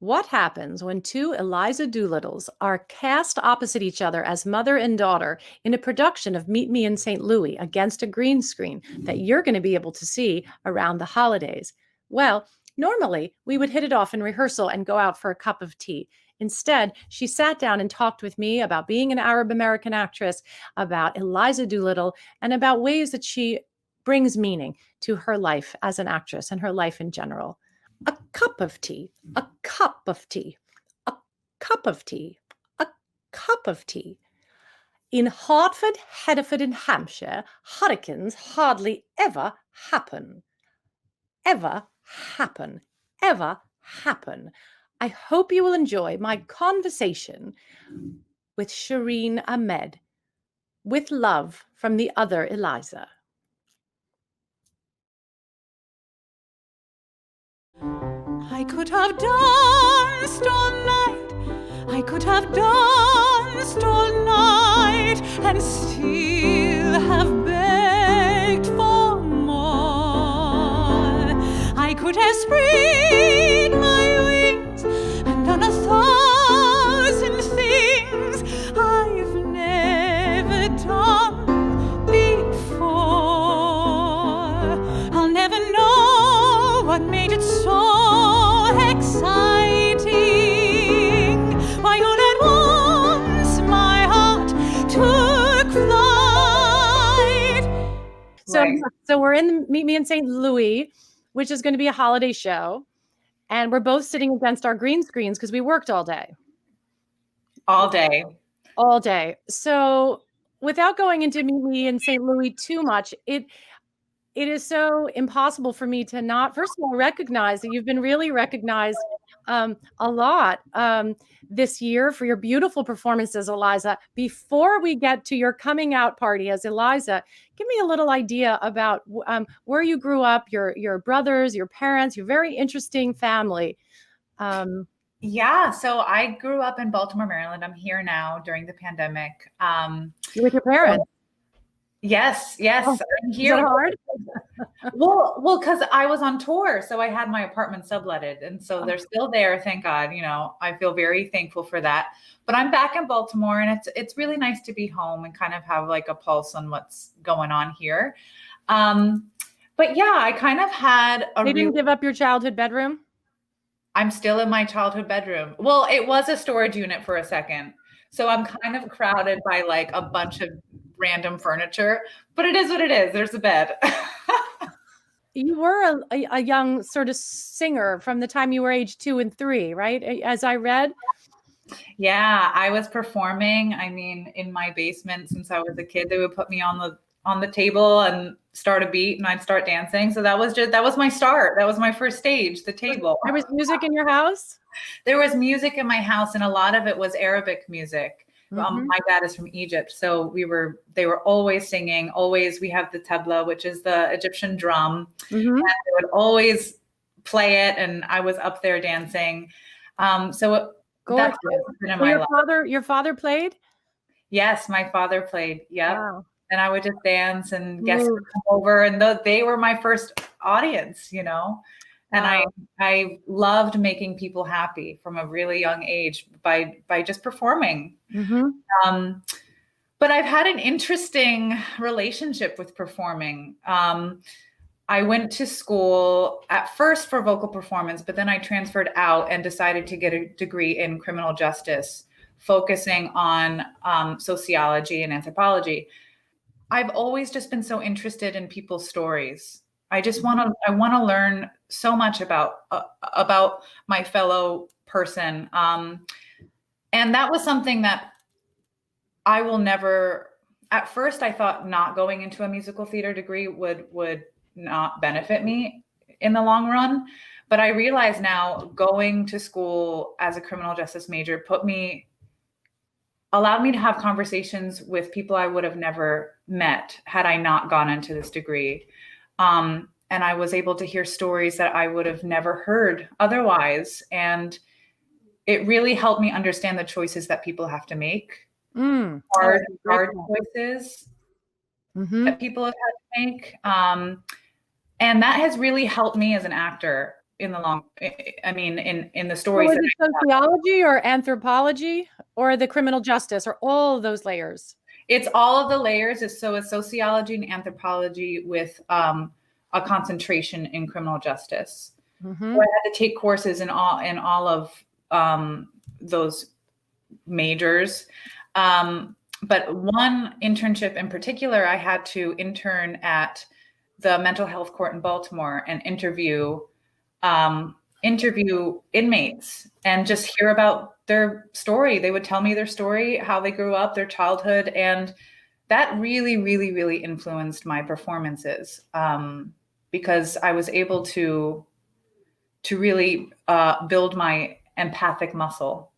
What happens when two Eliza Doolittles are cast opposite each other as mother and daughter in a production of Meet Me in St. Louis against a green screen that you're going to be able to see around the holidays? Well, normally we would hit it off in rehearsal and go out for a cup of tea. Instead, she sat down and talked with me about being an Arab American actress, about Eliza Doolittle, and about ways that she brings meaning to her life as an actress and her life in general. A cup of tea, a cup of tea, a cup of tea, a cup of tea. In Hartford, Hereford, and Hampshire, hurricanes hardly ever happen. Ever happen. Ever happen. I hope you will enjoy my conversation with Shereen Ahmed. With love from the other Eliza. I could have danced all night, I could have danced all night, and still have begged for more. I could have spread my wings and done 1,000 things I've never done before. I'll never know what made it so exciting. Why all at once my heart took flight. So we're in Meet Me in St. Louis, which is going to be a holiday show, and we're both sitting against our green screens because we worked all day. All day. All day. So without going into Meet Me in St. Louis too much, it is so impossible for me to not, first of all, recognize that you've been really recognized a lot this year for your beautiful performances, Eliza. Before we get to your coming out party as Eliza, give me a little idea about where you grew up, your brothers, your parents, your very interesting family. Yeah, so I grew up in Baltimore, Maryland. I'm here now during the pandemic. You're with your parents? Yes, Oh, I'm here. Is that hard? Well, because I was on tour, so I had my apartment subletted, and so they're still there. Thank God. You know, I feel very thankful for that. But I'm back in Baltimore, and it's really nice to be home and kind of have like a pulse on what's going on here. But yeah, I kind of had a. They didn't give up your childhood bedroom? I'm still in my childhood bedroom. Well, it was a storage unit for a second. So I'm kind of crowded by like a bunch of random furniture, but it is what it is. There's a bed. You were a young sort of singer from the time you were age 2 and 3, right? As I read. Yeah, I was performing. I mean, in my basement since I was a kid, they would put me on the table and start a beat and I'd start dancing. So that was my start. That was my first stage, the table. There was music in your house? There was music in my house, and a lot of it was Arabic music. My dad is from Egypt, so they were always singing. Always, we have the tabla, which is the Egyptian drum, and they would always play it, and I was up there dancing. So that's been in my life. Your father played? Yes, my father played. Yep. Wow. And I would just dance, and guests would come over, and they were my first audience, you know. And I loved making people happy from a really young age by just performing. But I've had an interesting relationship with performing. I went to school at first for vocal performance, but then I transferred out and decided to get a degree in criminal justice, focusing on sociology and anthropology. I've always just been so interested in people's stories. I want to learn so much about my fellow person. And that was something that I will never, at first I thought not going into a musical theater degree would not benefit me in the long run. But I realize now going to school as a criminal justice major allowed me to have conversations with people I would have never met had I not gone into this degree. And I was able to hear stories that I would have never heard otherwise. And it really helped me understand the choices that people have to make. Hard choices that people have had to make. And that has really helped me as an actor in the long, I mean, in the So stories is that it sociology or anthropology or the criminal justice or all of those layers? it's all of the layers. So it's sociology and anthropology with a concentration in criminal justice. Mm-hmm. So I had to take courses in all of those majors. But one internship in particular, I had to intern at the mental health court in Baltimore and interview inmates and just hear about their story. They would tell me their story, how they grew up, their childhood, and that really, really, really influenced my performances because I was able to really build my empathic muscle.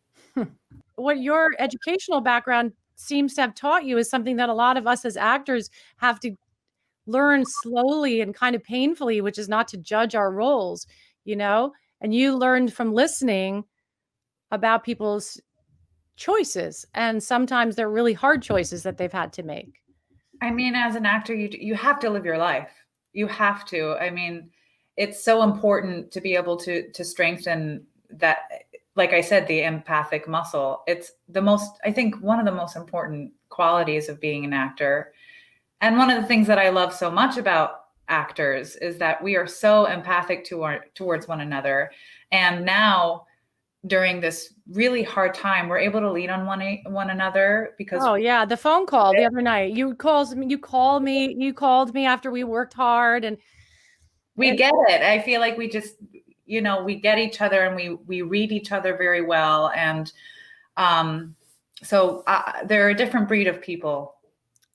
What your educational background seems to have taught you is something that a lot of us as actors have to learn slowly and kind of painfully, which is not to judge our roles, you know? And you learned from listening about people's choices. And sometimes they're really hard choices that they've had to make. I mean, as an actor, you have to live your life. You have to. I mean, it's so important to be able to strengthen that, like I said, the empathic muscle. It's the most, I think, one of the most important qualities of being an actor. And one of the things that I love so much about actors is that we are so empathic towards one another. And now, during this really hard time, we're able to lean on one another because. Oh yeah, the phone call the other night. You called me after we worked hard, and we get it. I feel like we just, we get each other and we read each other very well. And so they're a different breed of people.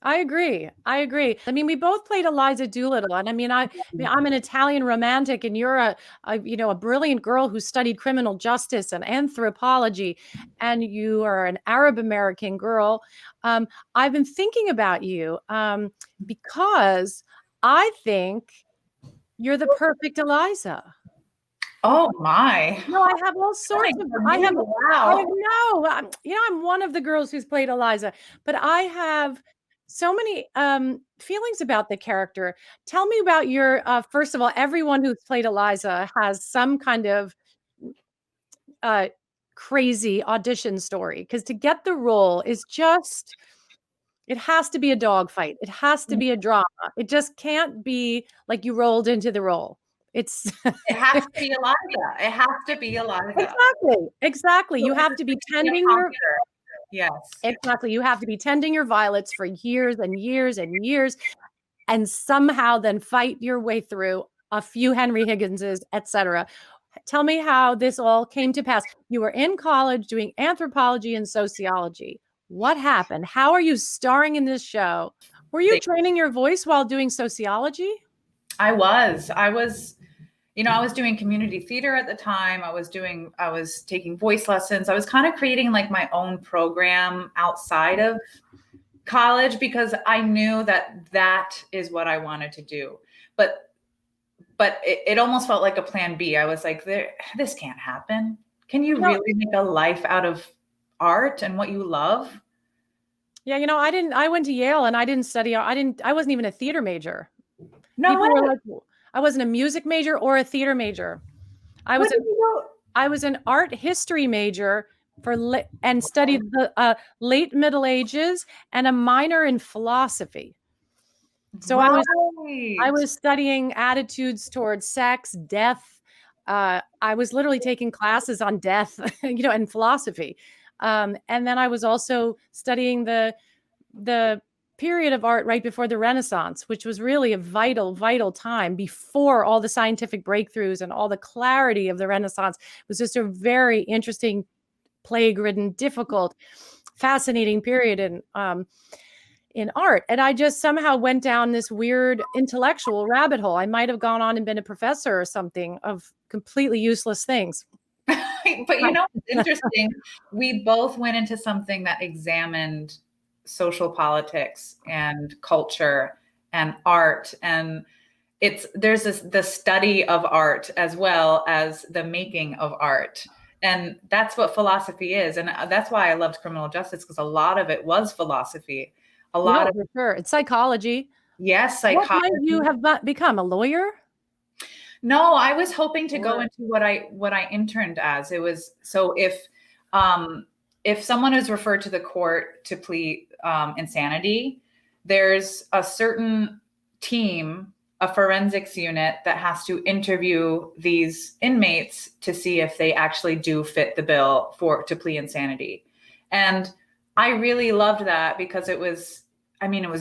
I agree. I mean, we both played Eliza Doolittle, and I mean, I'm an Italian romantic, and you're a brilliant girl who studied criminal justice and anthropology, and you are an Arab American girl. I've been thinking about you because I think you're the perfect Eliza. Oh my! No, I have all sorts of. Wow! I know. I'm one of the girls who's played Eliza, but I have so many feelings about the character. Tell me about your. First of all, everyone who's played Eliza has some kind of crazy audition story, because to get the role is just. It has to be a dogfight. It has to be a drama. It just can't be like you rolled into the role. It has to be Eliza. It has to be Eliza. Exactly. You have to be tending your. Yes. Exactly. You have to be tending your violets for years and years and years, and somehow then fight your way through a few Henry Higginses, etc. Tell me how this all came to pass. You were in college doing anthropology and sociology. What happened? How are you starring in this show? Were you training your voice while doing sociology? I was doing community theater at the time. I was taking voice lessons. I was kind of creating like my own program outside of college because I knew that is what I wanted to do. But it almost felt like a plan B. I was like, this can't happen. Can you really make a life out of art and what you love? Yeah, I went to Yale and I didn't study. I wasn't even a theater major. No way. I wasn't a music major or a theater major. I was an art history major and studied the late Middle Ages and a minor in philosophy. So right. I was studying attitudes towards sex, death. I was literally taking classes on death, and philosophy. And then I was also studying the period of art right before the Renaissance, which was really a vital, vital time before all the scientific breakthroughs and all the clarity of the Renaissance. It was just a very interesting, plague-ridden, difficult, fascinating period in art. And I just somehow went down this weird intellectual rabbit hole. I might have gone on and been a professor or something of completely useless things. But it's interesting. We both went into something that examined social politics and culture and art, and there's the study of art as well as the making of art, and that's what philosophy is. And that's why I loved criminal justice, because a lot of it was philosophy. For sure, it's psychology. Yes, psychology. What might you have become, a lawyer? No, I was hoping to go into what I interned as. It was, so if someone is referred to the court to plead insanity, there's a certain team, a forensics unit that has to interview these inmates to see if they actually do fit the bill to plead insanity. And I really loved that because it was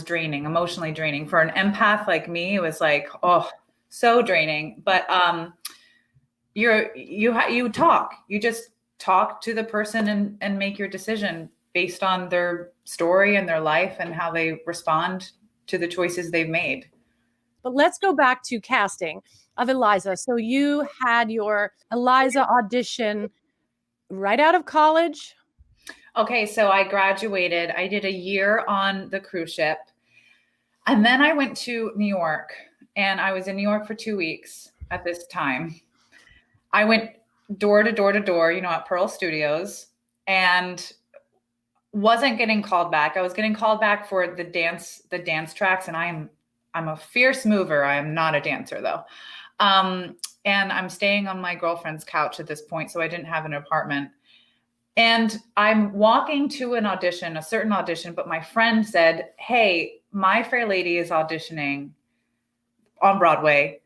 draining, emotionally draining. For an empath like me, it was like, oh, so draining. But you just talk to the person and make your decision based on their story and their life and how they respond to the choices they've made. But let's go back to casting of Eliza. So you had your Eliza audition right out of college. Okay, so I graduated. I did a year on the cruise ship. And then I went to New York, and I was in New York for 2 weeks at this time. I went door to door to door, at Pearl Studios, and wasn't getting called back. I was getting called back for the dance tracks, and I'm a fierce mover. I am not a dancer though. And I'm staying on my girlfriend's couch at this point, so I didn't have an apartment. And I'm walking to a certain audition, but my friend said, "Hey, My Fair Lady is auditioning on Broadway.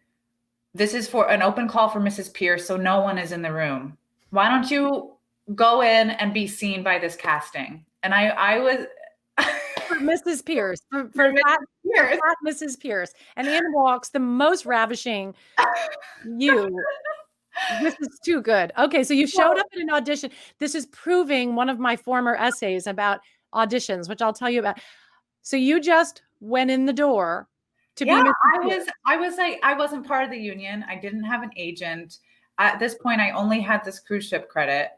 This is for an open call for Mrs. Pierce, so no one is in the room. Why don't you go in and be seen by this casting?" And I was for Mrs. Pierce, for that Mrs. Pierce. And in walks the most ravishing you. This is too good. Okay, so you showed up at an audition. This is proving one of my former essays about auditions, which I'll tell you about. So you just went in the door to be Mrs. Pierce. I wasn't part of the union. I didn't have an agent. At this point, I only had this cruise ship credit.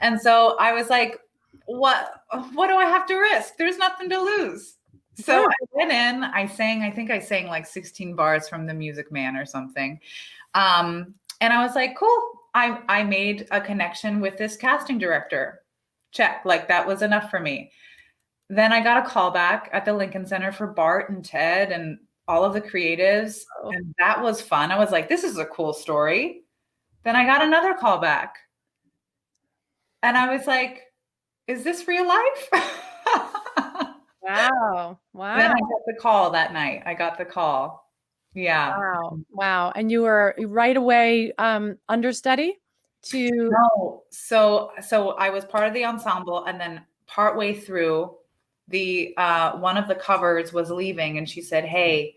And so I was like, what do I have to risk? There's nothing to lose. So I went in, I think I sang like 16 bars from The Music Man or something. And I was like, cool. I made a connection with this casting director. Check. Like, that was enough for me. Then I got a call back at the Lincoln Center for Bart and Ted and all of the creatives. Oh. And that was fun. I was like, this is a cool story. Then I got another call back. And I was like, is this real life? Wow. Then I got the call that night. Yeah. Wow. And you were right away understudy to? No. So I was part of the ensemble, and then partway through, the one of the covers was leaving, and she said, "Hey,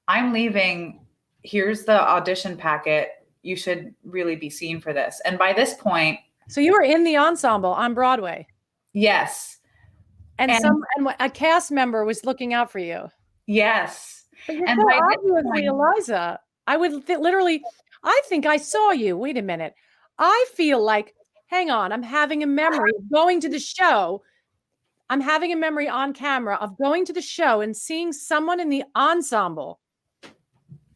I'm leaving. Here's the audition packet. You should really be seen for this." And by this point, so you were in the ensemble on Broadway. Yes. And a cast member was looking out for you. Yes. But you're so obviously Eliza. I would literally, I think I saw you. Wait a minute. I feel like, hang on, I'm having a memory of going to the show. I'm having a memory on camera of going to the show and seeing someone in the ensemble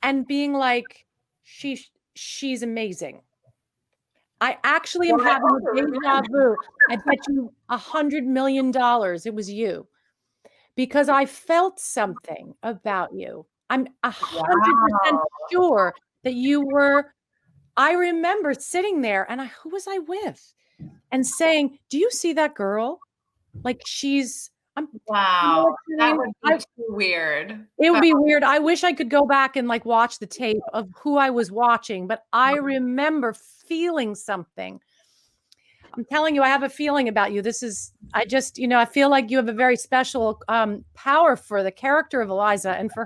and being like, she's amazing. I actually am having a deja vu. I bet you $100 million it was you, because I felt something about you. I'm 100% sure that you were. I remember sitting there, and who was I with? And saying, "Do you see that girl? Like, she's." Wow, that would be too weird. It would be weird. I wish I could go back and like watch the tape of who I was watching, but I remember feeling something. I'm telling you, I have a feeling about you. I feel like you have a very special power for the character of Eliza and for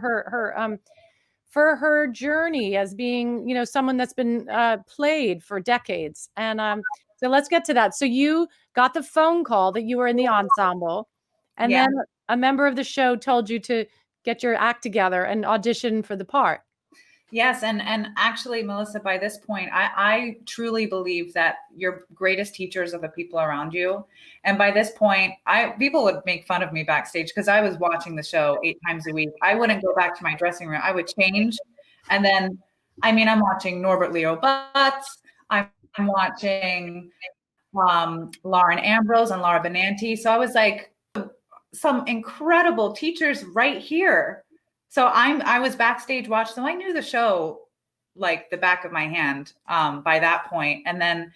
her journey as being, someone that's been played for decades. And so let's get to that. So you got the phone call that you were in the ensemble. And then a member of the show told you to get your act together and audition for the part. Yes. And actually, Melissa, by this point, I truly believe that your greatest teachers are the people around you. And by this point, people would make fun of me backstage because I was watching the show 8 times a week. I wouldn't go back to my dressing room. I would change. And then, I'm watching Norbert Leo Butz. I'm watching Lauren Ambrose and Laura Benanti. So I was like, some incredible teachers right here. So I was backstage watching, so I knew the show like the back of my hand by that point. And then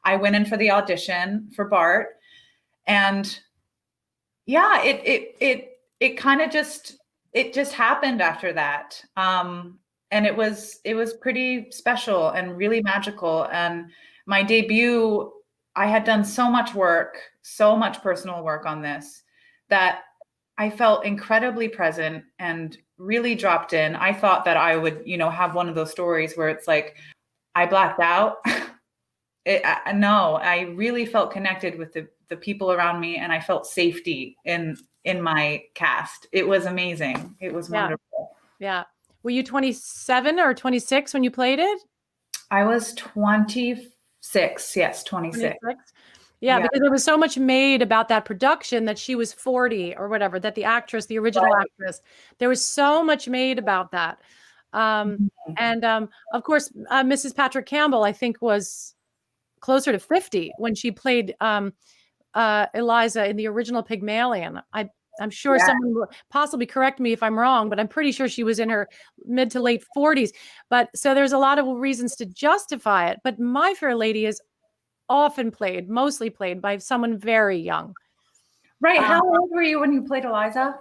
I went in for the audition for Bart, and yeah, it kind of just happened after that. And it was pretty special and really magical. And my debut, I had done so much work, so much personal work on this, that I felt incredibly present and really dropped in. I thought that I would, have one of those stories where it's like, I blacked out. No, I really felt connected with the people around me, and I felt safety in my cast. It was amazing. It was wonderful. Yeah. Were you 27 or 26 when you played it? I was 26. Yes, 26. 26? Yeah, because there was so much made about that production that she was 40 or whatever, that the actress, the original actress, there was so much made about that. And of course, Mrs. Patrick Campbell, I think, was closer to 50 when she played Eliza in the original Pygmalion. I'm sure someone will possibly correct me if I'm wrong, but I'm pretty sure she was in her mid to late 40s. But so there's a lot of reasons to justify it. But My Fair Lady is mostly played by someone very young. Right. How old were you when you played Eliza?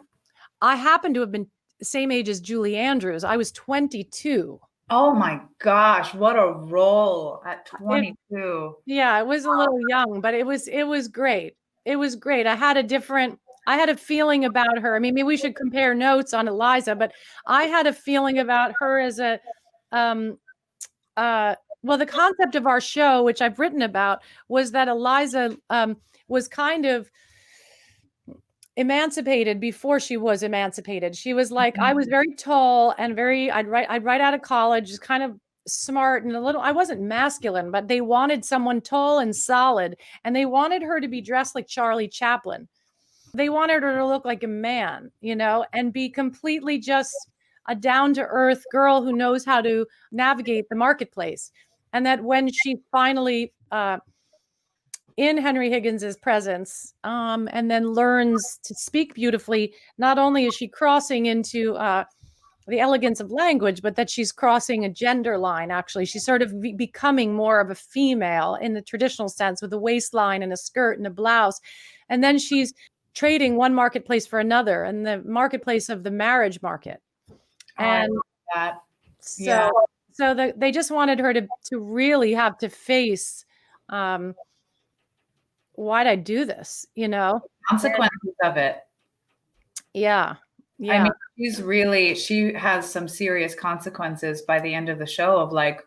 I happen to have been the same age as Julie Andrews. I was 22. Oh my gosh, what a role at 22. Yeah, it was a little young, but it was great. It was great. I had a feeling about her. I mean, maybe we should compare notes on Eliza, but I had a feeling about her as a well, the concept of our show, which I've written about, was that Eliza was kind of emancipated before she was emancipated. She was like, I was very tall and I'd right out of college, just kind of smart and I wasn't masculine, but they wanted someone tall and solid, and they wanted her to be dressed like Charlie Chaplin. They wanted her to look like a man, and be completely just a down-to-earth girl who knows how to navigate the marketplace. And that when she finally in Henry Higgins's presence, and then learns to speak beautifully, not only is she crossing into the elegance of language, but that she's crossing a gender line. Actually, she's sort of becoming more of a female in the traditional sense, with a waistline and a skirt and a blouse. And then she's trading one marketplace for another, and the marketplace of the marriage market. And so they just wanted her to really have to face, why'd I do this? Consequences of it. Yeah. I mean, she has some serious consequences by the end of the show of like,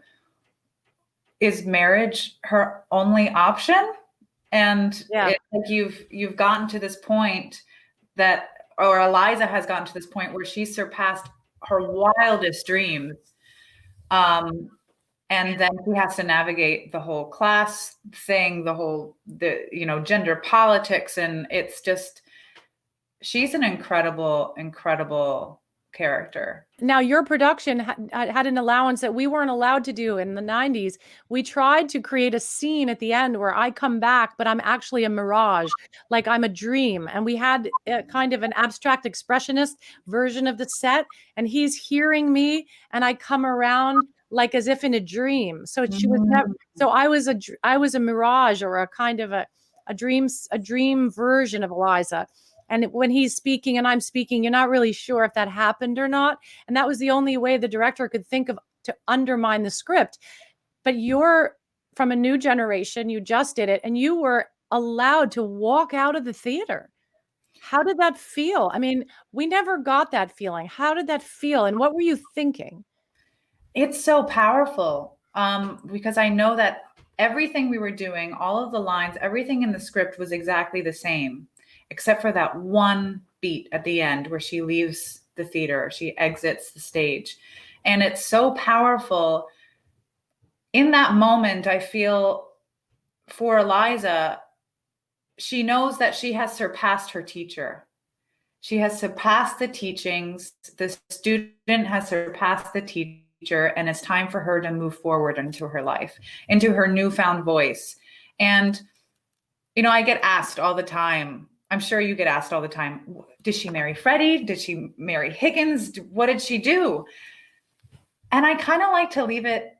is marriage her only option? And like you've gotten to this point or Eliza has gotten to this point where she's surpassed her wildest dreams. And then she has to navigate the whole class thing, the gender politics. And it's just, she's an incredible, incredible character. Now, your production had an allowance that we weren't allowed to do in the 90s. We tried to create a scene at the end where I come back, but I'm actually a mirage, like I'm a dream. And we had a kind of an abstract expressionist version of the set, and he's hearing me, and I come around like as if in a dream. So she was never. So I was a mirage, or a kind of a dream version of Eliza. And when he's speaking and I'm speaking, you're not really sure if that happened or not. And that was the only way the director could think of to undermine the script. But you're from a new generation, you just did it, and you were allowed to walk out of the theater. How did that feel? I mean, we never got that feeling. How did that feel? And what were you thinking? It's so powerful, because I know that everything we were doing, all of the lines, everything in the script was exactly the same, except for that one beat at the end where she leaves the theater, she exits the stage. And it's so powerful. In that moment, I feel for Eliza, she knows that she has surpassed her teacher. She has surpassed the teachings. The student has surpassed the teacher, and it's time for her to move forward into her life, into her newfound voice. And, I get asked all the time, I'm sure you get asked all the time, did she marry Freddie? Did she marry Higgins? What did she do? And I kind of like to leave it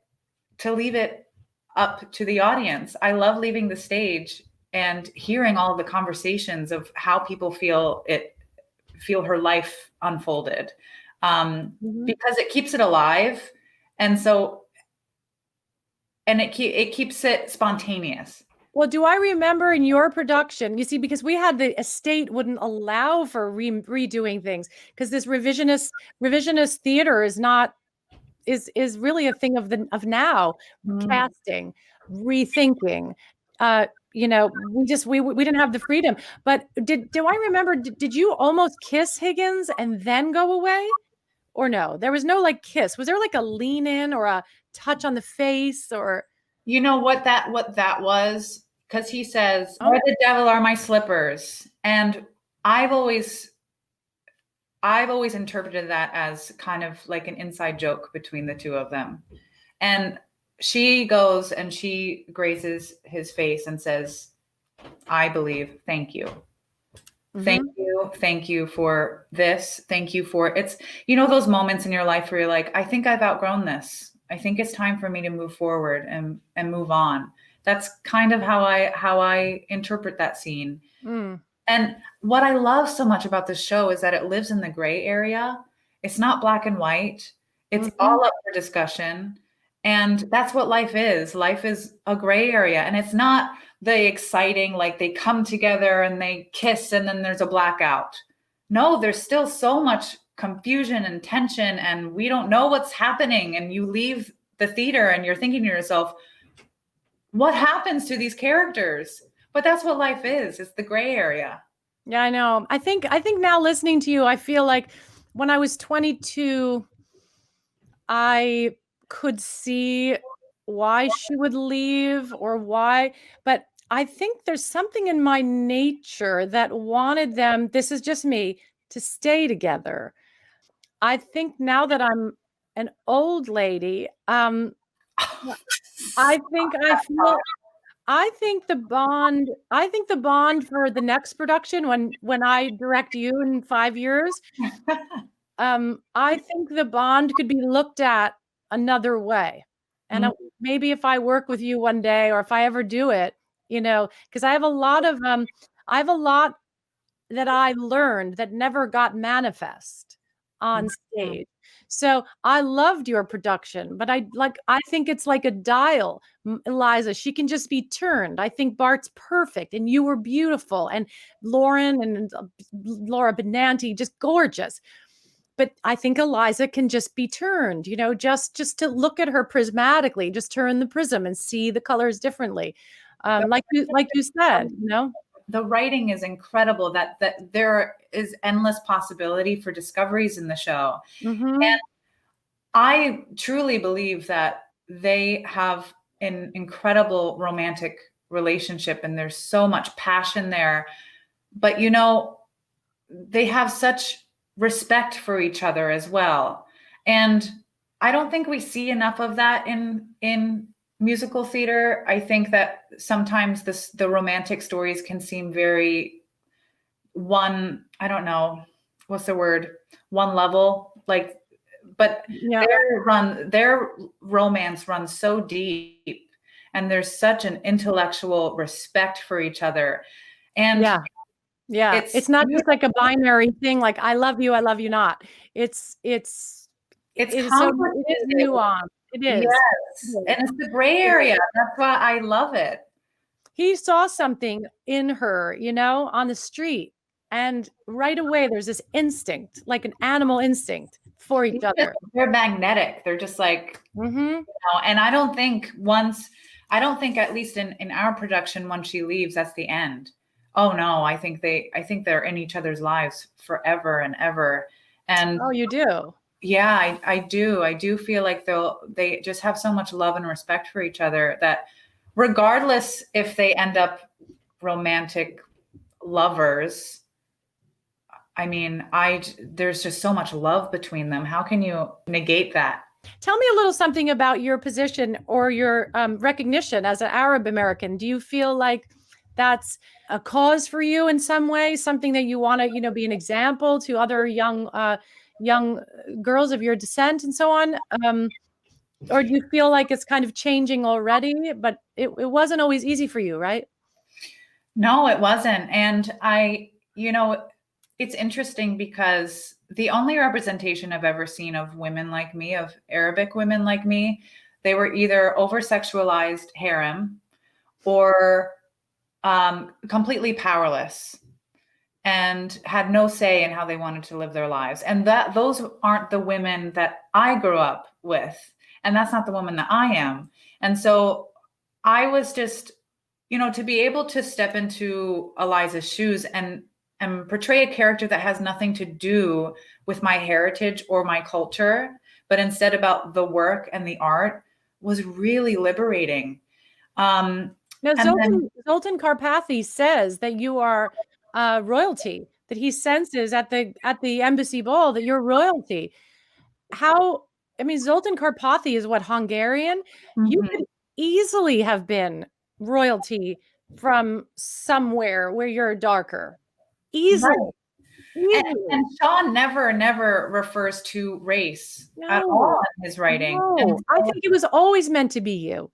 up to the audience. I love leaving the stage and hearing all of the conversations of how people feel her life unfolded, because it keeps it alive. And so, and it keeps it spontaneous. Well, do I remember in your production, you see, because we had the estate wouldn't allow for redoing things, because this revisionist theater is not, is really a thing of now, casting, rethinking. You know, we didn't have the freedom. But do I remember, did you almost kiss Higgins and then go away? Or no, there was no like kiss. Was there like a lean in or a touch on the face or? You know what that was? Because he says, "Where the devil are my slippers?" And I've always interpreted that as kind of like an inside joke between the two of them. And she goes and she grazes his face and says, "I believe, thank you. Thank you for this. Thank you for," it's, you know, those moments in your life where you're like, I think I've outgrown this. I think it's time for me to move forward and move on. That's kind of how I interpret that scene. And what I love so much about this show is that it lives in the gray area. It's not black and white. It's all up for discussion. And that's what life is. Life is a gray area. And it's not the exciting, like they come together and they kiss and then there's a blackout. No, there's still so much confusion and tension and we don't know what's happening. And you leave the theater and you're thinking to yourself, what happens to these characters? But that's what life is. It's the gray area. Yeah, I know. I think now listening to you, I feel like when I was 22, I could see why she would leave or why, but I think there's something in my nature that wanted them, this is just me, to stay together. I think now that I'm an old lady, I think the bond for the next production, when I direct you in 5 years, I think the bond could be looked at another way. And maybe if I work with you one day, or if I ever do it, you know, because I have a lot that I learned that never got manifest on stage. So I loved your production, but I think it's like a dial, Eliza. She can just be turned. I think Bart's perfect, and you were beautiful, and Lauren and Laura Benanti just gorgeous. But I think Eliza can just be turned, you know, just to look at her prismatically, just turn the prism and see the colors differently. Like you said, you know. The writing is incredible, that there is endless possibility for discoveries in the show. And I truly believe that they have an incredible romantic relationship and there's so much passion there. But, you know, they have such respect for each other as well. And I don't think we see enough of that in musical theater. I think that sometimes the romantic stories can seem very I don't know, what's the word? One level, like, but yeah. their romance runs so deep and there's such an intellectual respect for each other. And yeah, it's not just like a binary thing, like I love you not. It's complicated. So, it is nuanced. It is. Yes. And it's the gray area. That's why I love it. He saw something in her, you know, on the street. And right away, there's this instinct, like an animal instinct for each other. They're magnetic. They're just like, you know, and I don't think at least in our production, once she leaves, that's the end. Oh no, I think they're in each other's lives forever and ever. And oh, you do? Yeah, I do. I do feel like they just have so much love and respect for each other that regardless if they end up romantic lovers, I mean, there's just so much love between them. How can you negate that? Tell me a little something about your position or your recognition as an Arab American. Do you feel like that's a cause for you in some way, something that you want to, you know, be an example to other young girls of your descent and so on? Or do you feel like it's kind of changing already? But it wasn't always easy for you, right? No, it wasn't. And it's interesting because the only representation I've ever seen of women like me, of Arabic women like me, they were either over-sexualized harem or completely powerless and had no say in how they wanted to live their lives. And those aren't the women that I grew up with. And that's not the woman that I am. And so I was just, to be able to step into Eliza's shoes and portray a character that has nothing to do with my heritage or my culture, but instead about the work and the art, was really liberating. Now, Zoltan Karpathy says that you are royalty, that he senses at the embassy ball that you're royalty. Zoltan Karpathy is what, Hungarian? You Mhm. could easily have been royalty from somewhere where you're darker. Easily. Right. Easily. And Sean never refers to race at all in his writing. No. And I think it was always meant to be you.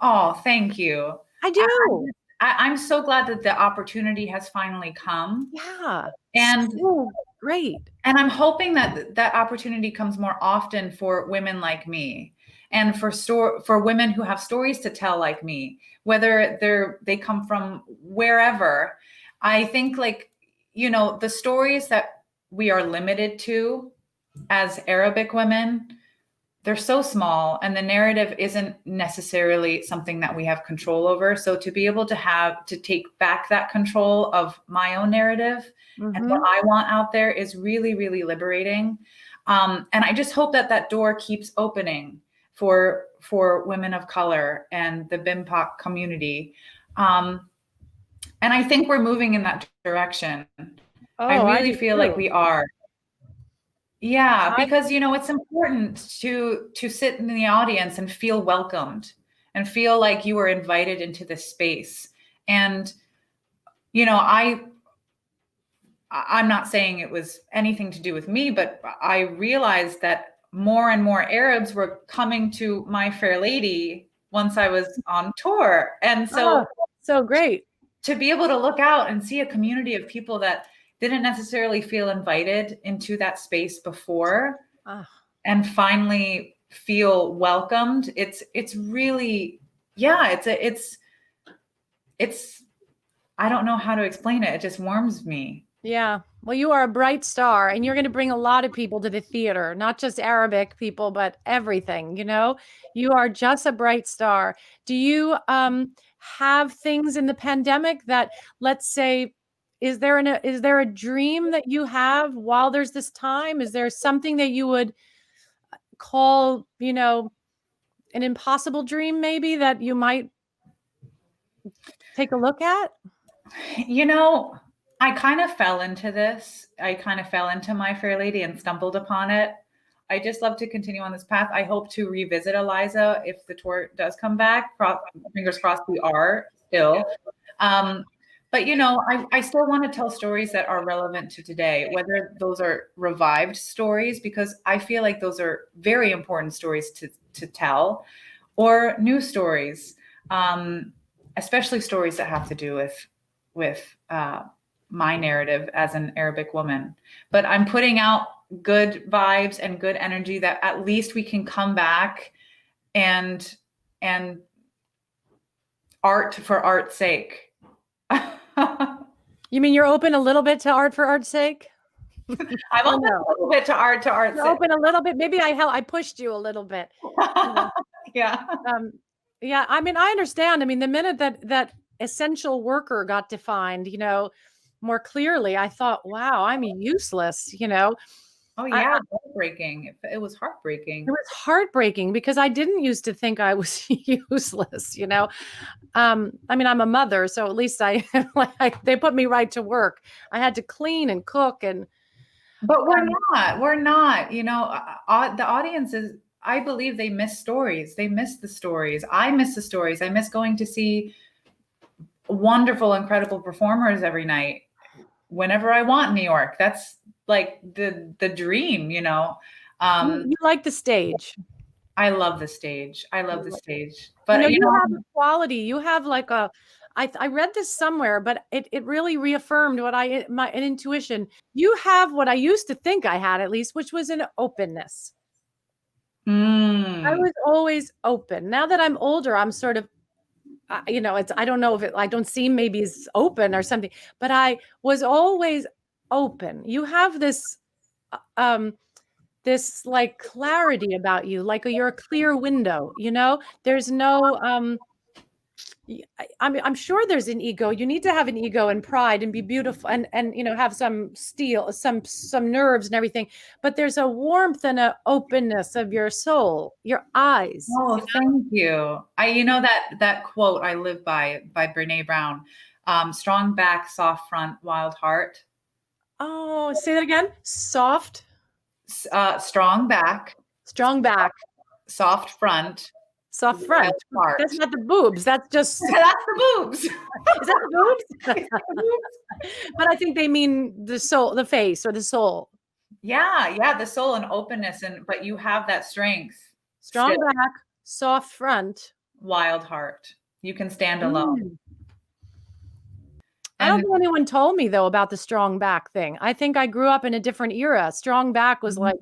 Oh, thank you. I do. I'm so glad that the opportunity has finally come. Yeah. And so great. And I'm hoping that opportunity comes more often for women like me, and for women who have stories to tell like me, whether they come from wherever. I think the stories that we are limited to as Arabic women, they're so small, and the narrative isn't necessarily something that we have control over. So to be able to take back that control of my own narrative and what I want out there is really, really liberating. And I just hope that door keeps opening for women of color and the BIMPOC community. And I think we're moving in that direction. I really feel like we are. Yeah, because it's important to sit in the audience and feel welcomed and feel like you were invited into this space. And I'm not saying it was anything to do with me, but I realized that more and more Arabs were coming to My Fair Lady once I was on tour. And so great to be able to look out and see a community of people that didn't necessarily feel invited into that space before and finally feel welcomed. It's really, it's I don't know how to explain it. It just warms me. Yeah. Well, you are a bright star, and you're going to bring a lot of people to the theater, not just Arabic people, but everything, you are just a bright star. Do you have things in the pandemic that, let's say, is there a dream that you have while there's this time? Is there something that you would call, an impossible dream, maybe, that you might take a look at? I kind of fell into this. I kind of fell into My Fair Lady and stumbled upon it. I just love to continue on this path. I hope to revisit Eliza if the tour does come back. Fingers crossed we are still. But I still want to tell stories that are relevant to today, whether those are revived stories, because I feel like those are very important stories to tell, or new stories, especially stories that have to do with my narrative as an Arabic woman. But I'm putting out good vibes and good energy that at least we can come back and art for art's sake. You mean you're open a little bit to art for art's sake? I'm open a little bit to art's sake. Open a little bit. Maybe I pushed you a little bit. Yeah. Yeah. I understand. the minute that essential worker got defined, more clearly, I thought, wow, I'm useless, Oh yeah, heartbreaking. It was heartbreaking. It was heartbreaking because I didn't used to think I was useless, I'm a mother, so at least they put me right to work. I had to clean and cook but we're not, the audience is, I believe they miss stories. They miss the stories. I miss the stories. I miss going to see wonderful, incredible performers every night whenever I want in New York. That's like the dream, You like the stage. I love the stage. I love the stage. But you have a quality. You have like I read this somewhere, but it really reaffirmed what an intuition. You have what I used to think I had, at least, which was an openness. I was always open. Now that I'm older, I'm sort of, I don't know if I don't seem maybe as open or something, but I was always open. You have this, this like clarity about you, like you're a clear window, there's no, I'm sure there's an ego. You need to have an ego and pride and be beautiful and have some steel, some nerves and everything. But there's a warmth and an openness of your soul, your eyes. Oh, thank you. That quote I live by Brene Brown. Strong back, soft front, wild heart. Oh, say that again. Soft. Strong back. Strong back. Soft front. Soft front. That's not the boobs. That's just that's the boobs. Is that the boobs? But I think they mean the soul, the face, or the soul. Yeah, the soul and openness, but you have that strength. Strong back, soft front, wild heart. You can stand alone. I don't think anyone told me though about the strong back thing. I think I grew up in a different era. Strong back was like,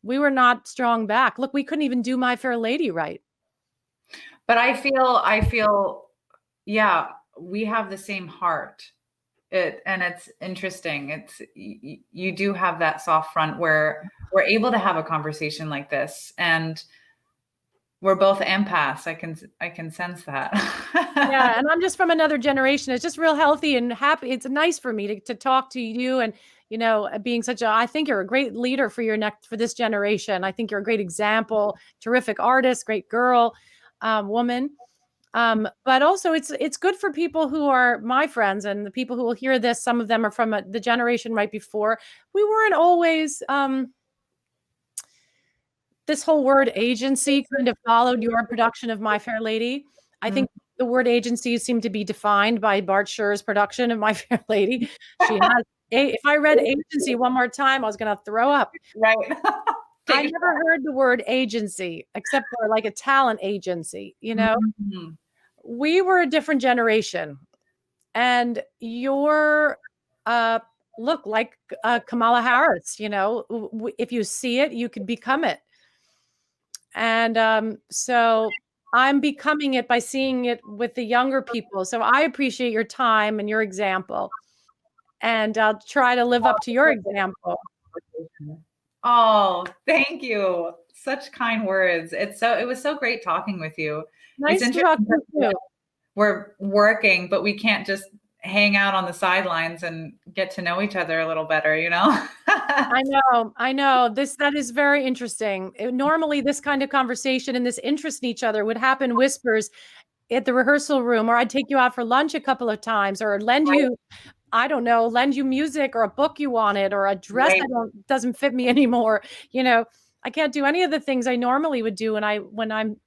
we were not strong back. Look, we couldn't even do My Fair Lady right. But I feel, yeah, we have the same heart. And it's interesting. You do have that soft front where we're able to have a conversation like this, and we're both empaths. I can sense that. Yeah, and I'm just from another generation. It's just real healthy and happy. It's nice for me to talk to you, and being I think you're a great leader for this generation. I think you're a great example, terrific artist, great girl, woman. But also it's good for people who are my friends and the people who will hear this. Some of them are from the generation right before. We weren't always, this whole word agency kind of followed your production of My Fair Lady. I think the word agency seemed to be defined by Bart Scher's production of My Fair Lady. She has if I read agency one more time, I was going to throw up. Right. I never heard the word agency except for like a talent agency, We were a different generation, and you're look like Kamala Harris, if you see it, you could become it. And so I'm becoming it by seeing it with the younger people. So I appreciate your time and your example, and I'll try to live up to your example. Oh, thank you. Such kind words. It was so great talking with you. Nice to talk with you. We're working, but we can't just hang out on the sidelines and get to know each other a little better, I know. That is very interesting. Normally this kind of conversation and this interest in each other would happen whispers at the rehearsal room, or I'd take you out for lunch a couple of times, or lend you music or a book you wanted, or a dress that doesn't fit me anymore. I can't do any of the things I normally would do when I'm,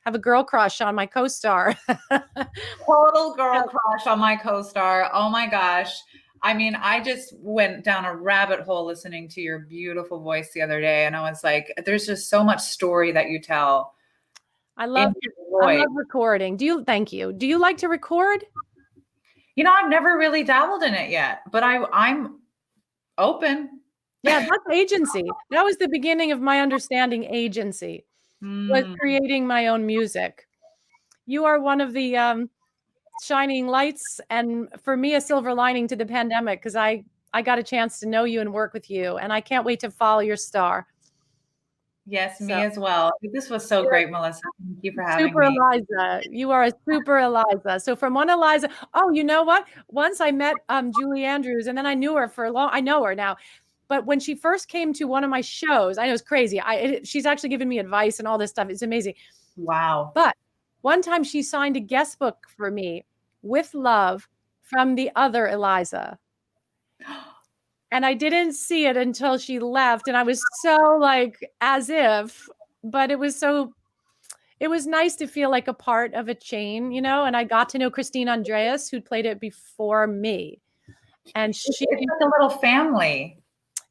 have a girl crush on my co-star. Total girl crush on my co-star. Oh my gosh. I mean, I just went down a rabbit hole listening to your beautiful voice the other day. And I was like, there's just so much story that you tell. I love recording. Thank you. Do you like to record? I've never really dabbled in it yet, but I'm open. Yeah, that's agency. That was the beginning of my understanding agency, was creating my own music. You are one of the shining lights, and for me, a silver lining to the pandemic, because I got a chance to know you and work with you, and I can't wait to follow your star. Yes, me as well. This was so great, Melissa. Thank you for having super me. Eliza. You are a super Eliza. So from one Eliza, you know what? Once I met Julie Andrews, and then I knew her for a long, I know her now. But when she first came to one of my shows, I know it's crazy. She's actually given me advice and all this stuff. It's amazing. Wow. But one time she signed a guest book for me, With Love, from the other Eliza. And I didn't see it until she left. And I was so as if, but it was nice to feel like a part of a chain, and I got to know Christine Andreas, who played it before me. And it's like a little family.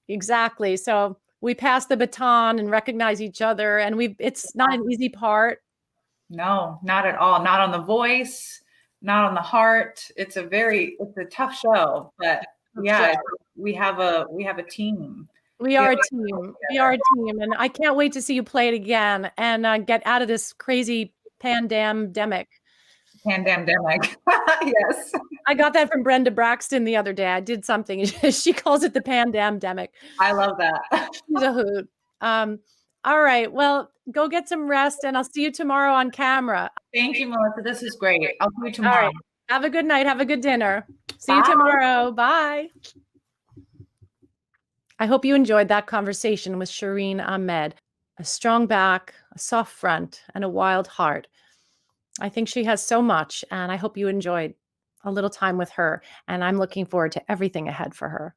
Exactly. So we pass the baton and recognize each other, and it's not an easy part. No, not at all. Not on The Voice, not on The Heart. It's a tough show, but yeah, we have a team. We are a team. We are a team, and I can't wait to see you play it again and get out of this crazy pandemic. Pandemic. Yes. I got that from Brenda Braxton the other day. I did something. She calls it the pandemic. I love that. She's a hoot. All right. Well, go get some rest, and I'll see you tomorrow on camera. Thank you, Melissa. This is great. I'll see you tomorrow. All right. Have a good night. Have a good dinner. See you tomorrow. Bye. I hope you enjoyed that conversation with Shereen Ahmed. A strong back, a soft front, and a wild heart. I think she has so much, and I hope you enjoyed a little time with her, and I'm looking forward to everything ahead for her.